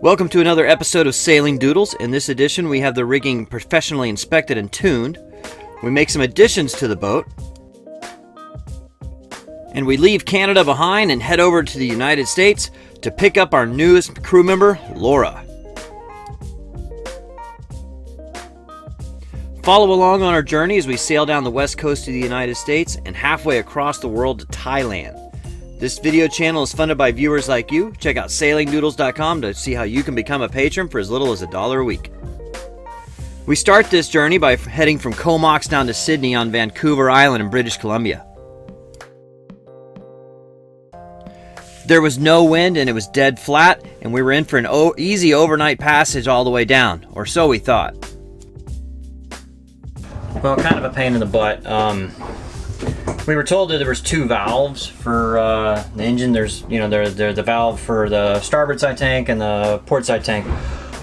Welcome to another episode of Sailing Doodles. In this edition, we have the rigging professionally inspected and tuned. We make some additions to the boat. And we leave Canada behind and head over to the United States to pick up our newest crew member, Laura. Follow along on our journey as we sail down the west coast of the United States and halfway across the world to Thailand. This video channel is funded by viewers like you. Check out sailingdoodles.com to see how you can become a patron for as little as $1 a week. We start this journey by heading from Comox down to Sydney on Vancouver Island in British Columbia. There was no wind and it was dead flat, and we were in for an easy overnight passage all the way down, or so we thought. Well, kind of a pain in the butt. We were told that there was two valves for the engine. There's the valve for the starboard side tank and the port side tank.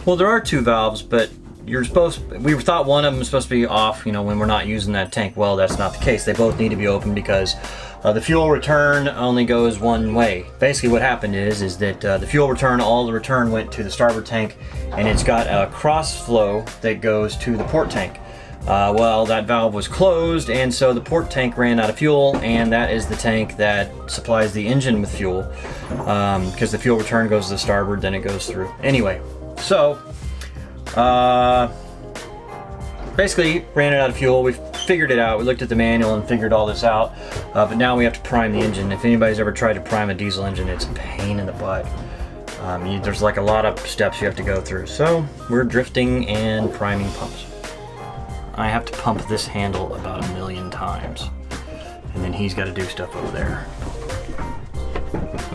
Well, there are two valves, but we thought one of them was supposed to be off, when we're not using that tank. Well, that's not the case. They both need to be open because the fuel return only goes one way. Basically what happened is that the fuel return, all the return went to the starboard tank, and it's got a cross flow that goes to the port tank. Well, that valve was closed, and so the port tank ran out of fuel, and that is the tank that supplies the engine with fuel, because the fuel return goes to the starboard, then it goes through. Anyway, so basically ran it out of fuel. We figured it out. We looked at the manual and figured all this out, but now we have to prime the engine. If anybody's ever tried to prime a diesel engine, it's a pain in the butt. There's like a lot of steps you have to go through. So we're drifting and priming pumps. I have to pump this handle about 1 million times, and then he's got to do stuff over there.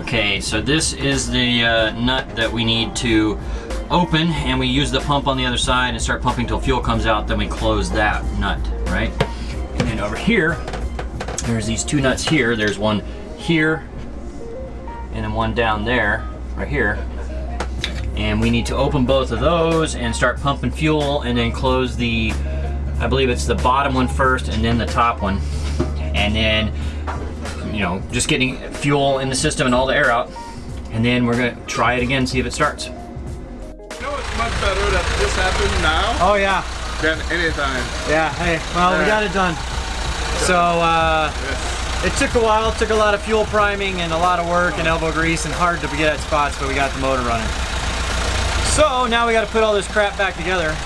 Okay, so this is the nut that we need to open, and we use the pump on the other side and start pumping till fuel comes out, then we close that nut, right? And then over here, there's these two nuts here. There's one here, and then one down there, right here. And we need to open both of those and start pumping fuel, and then close the, I believe it's the bottom one first and then the top one. And then, just getting fuel in the system and all the air out. And then we're gonna try it again, see if it starts. It's much better that this happened now. Oh yeah. Than any time. Yeah, hey, well, we got it done. So, yes. It took a while, it took a lot of fuel priming and a lot of work and elbow grease and hard to get at spots, but we got the motor running. So now we gotta put all this crap back together.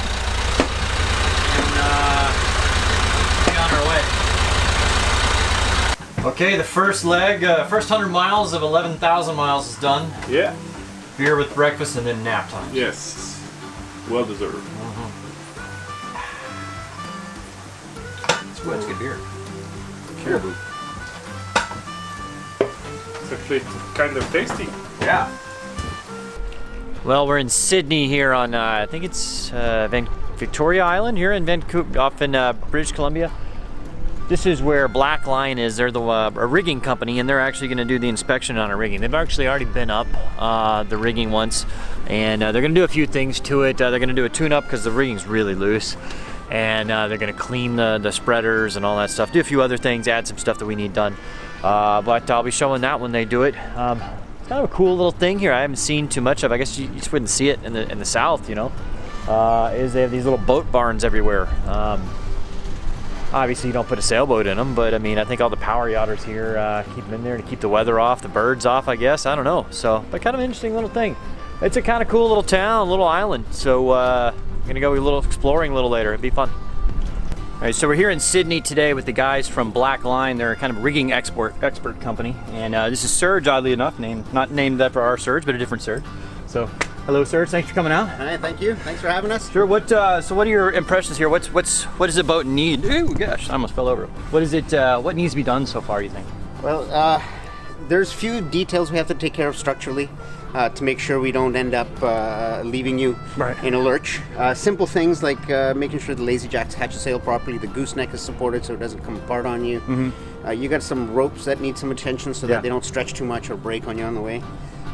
Be on our way. Okay, the first leg, first 100 miles of 11,000 miles is done. Yeah. Beer with breakfast and then nap time. Yes. Well deserved. It's good. It's good beer. Caribou. It's actually kind of tasty. Yeah. Well, we're in Sydney here on, I think it's Victoria Island here in Vancouver, off in British Columbia. This is where Blackline is. They're a rigging company, and they're actually going to do the inspection on our rigging. They've actually already been up the rigging once, and they're going to do a few things to it. They're going to do a tune-up because the rigging's really loose, and they're going to clean the spreaders and all that stuff. Do a few other things, add some stuff that we need done. But I'll be showing that when they do it. It's kind of a cool little thing here. I haven't seen too much of. I guess you just wouldn't see it in the south, is they have these little boat barns everywhere. Obviously you don't put a sailboat in them, but I mean, I think all the power yachters here keep them in there to keep the weather off, the birds off, I guess. I don't know. So, but kind of an interesting little thing. It's a kind of cool little town, little island. So I'm gonna go a little exploring a little later. It'd be fun. All right, so we're here in Sydney today with the guys from Blackline. They're a kind of rigging expert company, and this is Serge, oddly enough, not named that for our Serge, but a different Serge. So, hello, Serge. Thanks for coming out. Hi, thank you. Thanks for having us. Sure. What? So, what are your impressions here? What does the boat need? Ooh, gosh, I almost fell over. What is it? What needs to be done so far, you think? Well, there's few details we have to take care of structurally to make sure we don't end up leaving you in a lurch. Simple things like making sure the lazy jacks catch a sail properly, the gooseneck is supported so it doesn't come apart on you. Mm-hmm. You got some ropes that need some attention so that they don't stretch too much or break on you on the way.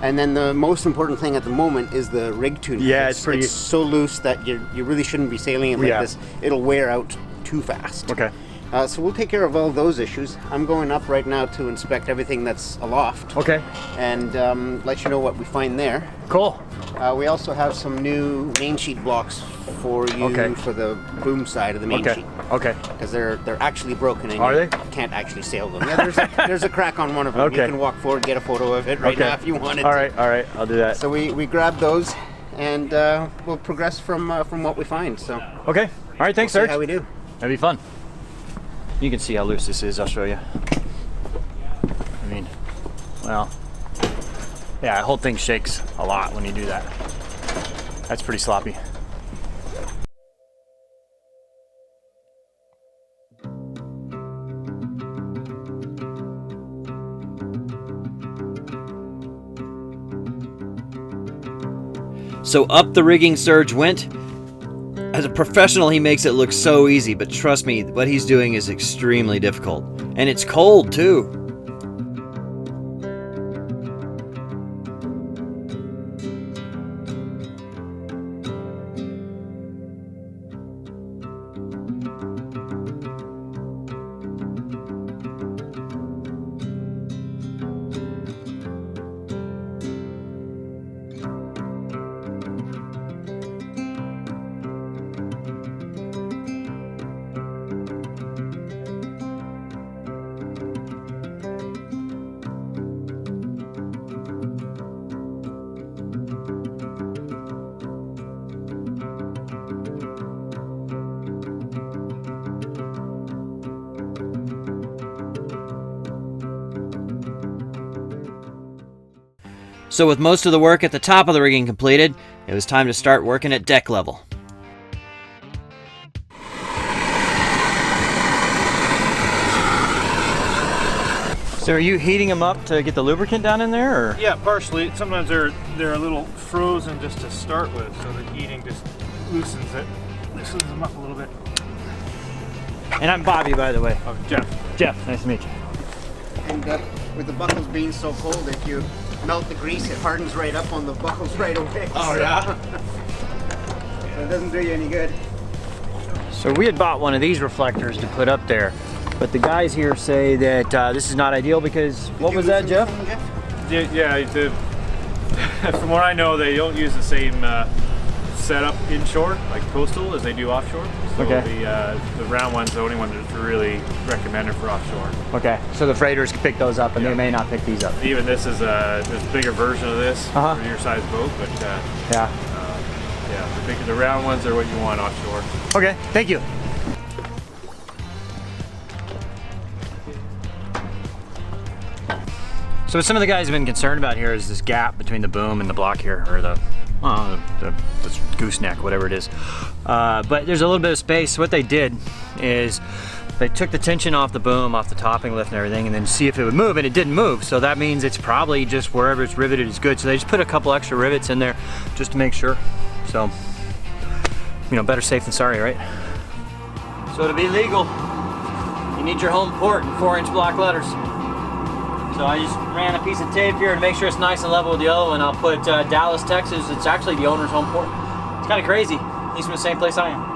And then the most important thing at the moment is the rig tuning. Yeah, it's so loose that you really shouldn't be sailing it like this. It'll wear out too fast. Okay. So we'll take care of all those issues. I'm going up right now to inspect everything that's aloft. Okay. And let you know what we find there. Cool. We also have some new main sheet blocks for you for the boom side of the main sheet. Okay. Because they're actually broken and Are you they? can't actually sail them. Yeah, there's a crack on one of them. Okay. You can walk forward, get a photo of it right now if you wanted. All right, I'll do that. So we grab those and we'll progress from what we find. So okay. All right, thanks, we'll Serge. see how we do. That'd be fun. You can see how loose this is. I'll show you. I mean, well, yeah, the whole thing shakes a lot when you do that. That's pretty sloppy. So up the rigging Serge went. As a professional, he makes it look so easy, but trust me, what he's doing is extremely difficult. And it's cold too. So with most of the work at the top of the rigging completed, it was time to start working at deck level. So are you heating them up to get the lubricant down in there, or? Yeah, partially. Sometimes they're a little frozen just to start with, so the heating just loosens them up a little bit. And I'm Bobby, by the way. Oh, Jeff. Jeff, nice to meet you. And with the buckles being so cold, if you melt the grease, it hardens right up on the buckles right away. Oh, yeah? So it doesn't do you any good. So we had bought one of these reflectors to put up there, but the guys here say that this is not ideal because, what was that, Jeff? Yeah, from what I know, they don't use the same setup inshore, like coastal, as they do offshore. So the round one's the only one that's really recommended for offshore. Okay, so the freighters can pick those up and they may not pick these up. Even this is there's a bigger version of this for your size boat, but the round ones are what you want offshore. Okay, thank you. So what some of the guys have been concerned about here is this gap between the boom and the block here, or the gooseneck, whatever it is. But there's a little bit of space. So what they did is they took the tension off the boom, off the topping lift and everything, and then see if it would move, and it didn't move. So that means it's probably just wherever it's riveted is good. So they just put a couple extra rivets in there just to make sure. So, you know, better safe than sorry, right? So to be legal, you need your home port in 4-inch block letters. So I just ran a piece of tape here to make sure it's nice and level with the other one. I'll put Dallas, Texas. It's actually the owner's home port. It's kind of crazy. He's from the same place I am.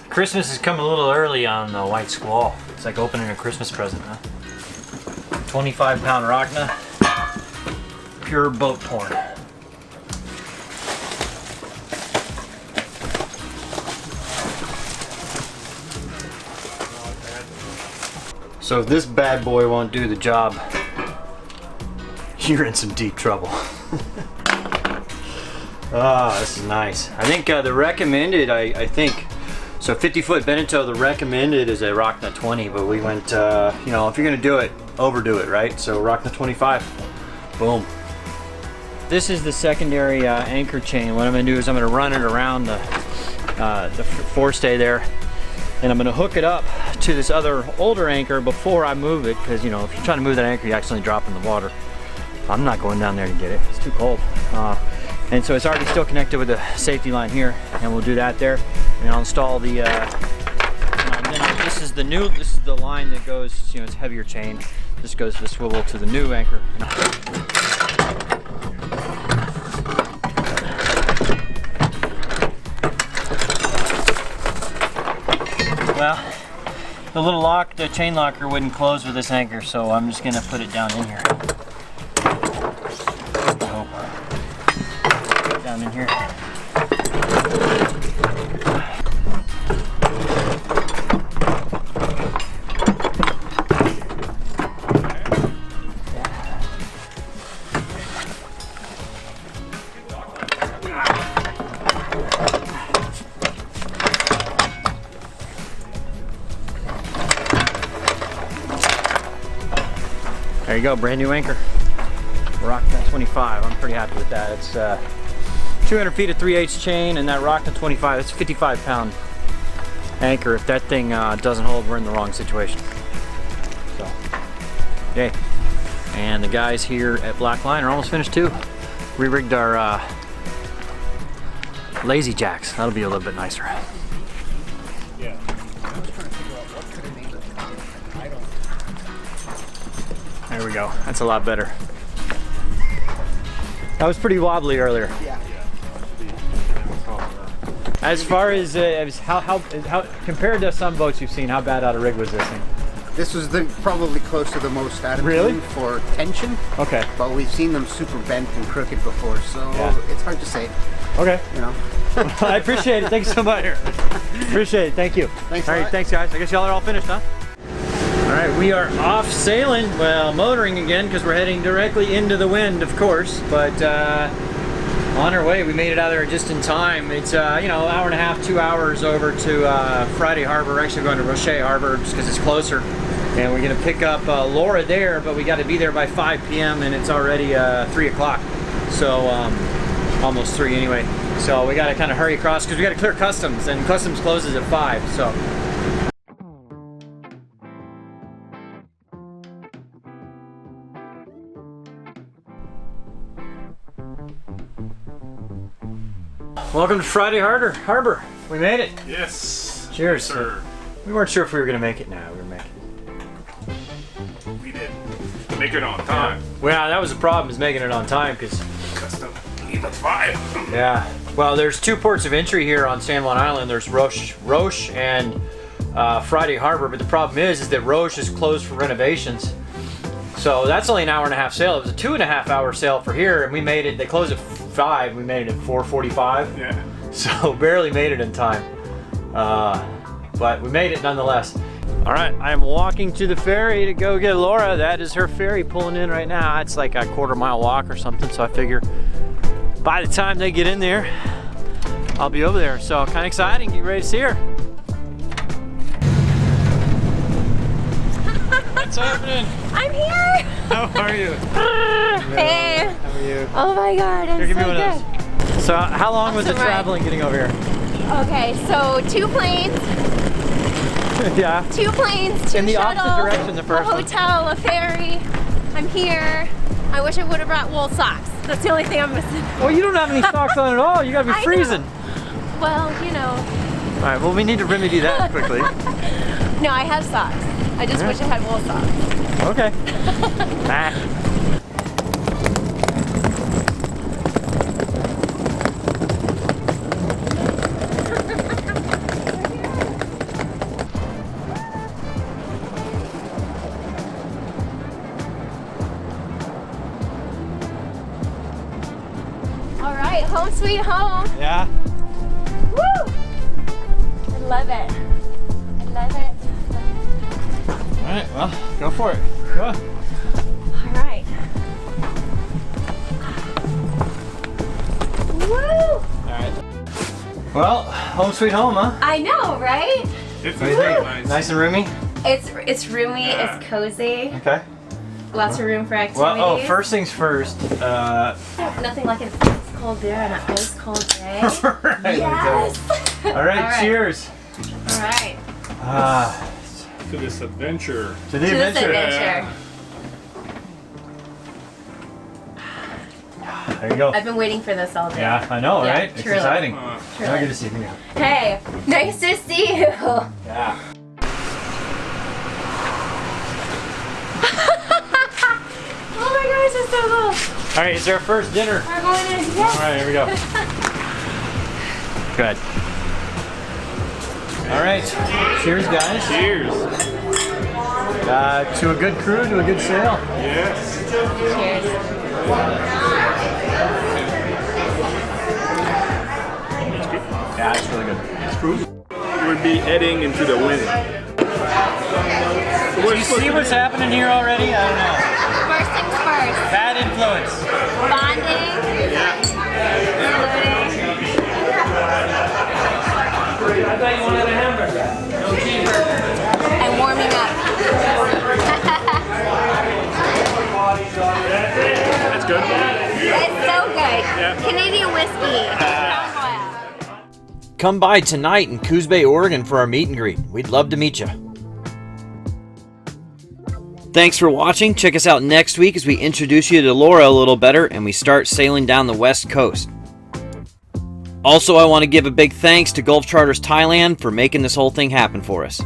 Christmas is coming a little early on the White Squall. It's like opening a Christmas present, huh? 25-pound Rockna, pure boat porn. So if this bad boy won't do the job, you're in some deep trouble. Ah, this is nice. I think the recommended, I think, so 50-foot Beneteau, the recommended is a Rockna 20, but we went, you know, if you're gonna do it, overdo it, right? So Rockna 25, boom. This is the secondary anchor chain. What I'm gonna do is I'm gonna run it around the forestay there, and I'm gonna hook it up to this other older anchor before I move it, because, you know, if you're trying to move that anchor, you accidentally drop in the water. I'm not going down there to get it, it's too cold. And so it's already still connected with the safety line here, and we'll do that there. And I'll install the, and then I'll just this is the line that goes, you know, it's heavier chain. This goes to the swivel to the new anchor. Well, the little lock, the chain locker wouldn't close with this anchor, so I'm just gonna put it down in here. Put it down in here. There you go, brand new anchor. Rocknet 25, I'm pretty happy with that. It's 200 feet of 3/8 chain, and that Rocknet 25, it's a 55-pound anchor. If that thing doesn't hold, we're in the wrong situation. So, yay. And the guys here at Blackline are almost finished too. Re-rigged our lazy jacks. That'll be a little bit nicer. Yeah. There we go. That's a lot better. That was pretty wobbly earlier. Yeah. As far as how compared to some boats you've seen, how bad out of rig was this thing? This was probably close to the most out of Really? tune for tension. Okay. But we've seen them super bent and crooked before, so Yeah. it's hard to say. Okay. You know. I appreciate it. Thank you so much. Appreciate it. Thank you. Thanks. All right. Thanks, guys. I guess y'all are all finished, huh? All right. We are off sailing. Well, motoring again because we're heading directly into the wind, of course. But on our way, we made it out there just in time. It's you know, hour and a half, 2 hours over to Friday Harbor. We're actually going to Roche Harbor just because it's closer. And we're gonna pick up Laura there, but we got to be there by 5 p.m. and it's already 3 o'clock. So almost 3 anyway. So we got to kind of hurry across because we got to clear customs, and customs closes at 5. So. Welcome to Friday Harbor. We made it. Yes. Cheers. Sir. We weren't sure if we were gonna make it. No, we were making it. We did. Make it on time. Well, that was the problem, is making it on time, because Custom leave at 5. yeah. Well, there's 2 ports of entry here on San Juan Island. There's Roche and Friday Harbor, but the problem is that Roche is closed for renovations. So that's only an hour and a half sail. It was a 2.5 hour sail for here, and we made it. They closed at 5. We made it at 4:45. Yeah. So barely made it in time. But we made it nonetheless. All right, I am walking to the ferry to go get Laura. That is her ferry pulling in right now. It's like a quarter-mile walk or something, so I figure by the time they get in there, I'll be over there. So kind of exciting. Get ready to see her. What's happening? I'm here! How are you? Hey! How are you? Oh my god, I'm Here, give me so one of good. those. So how long was it Awesome ride. traveling getting over here? Okay, so 2 planes, Yeah. 2 planes, 2 In the opposite shuttles, direction, the first a one. hotel, a ferry. I'm here. I wish I would have brought wool socks. That's the only thing I'm missing. Well, you don't have any socks on at all. You gotta be I know. freezing. Well, you know. All right, well, we need to remedy that quickly. No, I have socks. I just wish I had wool socks. Okay. Ah. All right, home sweet home. Yeah. Woo! I love it. I love it. All right, well, go for it. Go on. All right. Woo! All right. Well, home sweet home, huh? I know, right? It's What do you very think? nice. Nice and roomy? It's roomy, Yeah. it's cozy, Okay. lots of room for activities. Well, first things first. Nothing like an ice cold beer on an ice cold day. Right. Yes! All right, All right. cheers. All right. To this adventure. To the To this adventure. adventure. There you go. I've been waiting for this all day. Yeah, I know, Yeah, right? It's truly. exciting. Uh, Truly. Now good to see you. Hey, nice to see you. Yeah. All right, it's our first dinner. We're going in. Yes. All right, here we go. Good. All right, cheers, guys. Cheers. To a good crew, to a good sail. Yes. Cheers. Yeah, it's really good. We'll be heading into the wind. Do you see what's happening here already? I don't know. First things first. Bad influence. Bonding. Yeah. I thought you wanted a hamburger. No cheeseburger. And warming up. That's good. It's so good. Yeah. Canadian whiskey. Come by tonight in Coos Bay, Oregon for our meet and greet. We'd love to meet you. Thanks for watching. Check us out next week as we introduce you to Laura a little better and we start sailing down the west coast. Also, I want to give a big thanks to Gulf Charters Thailand for making this whole thing happen for us.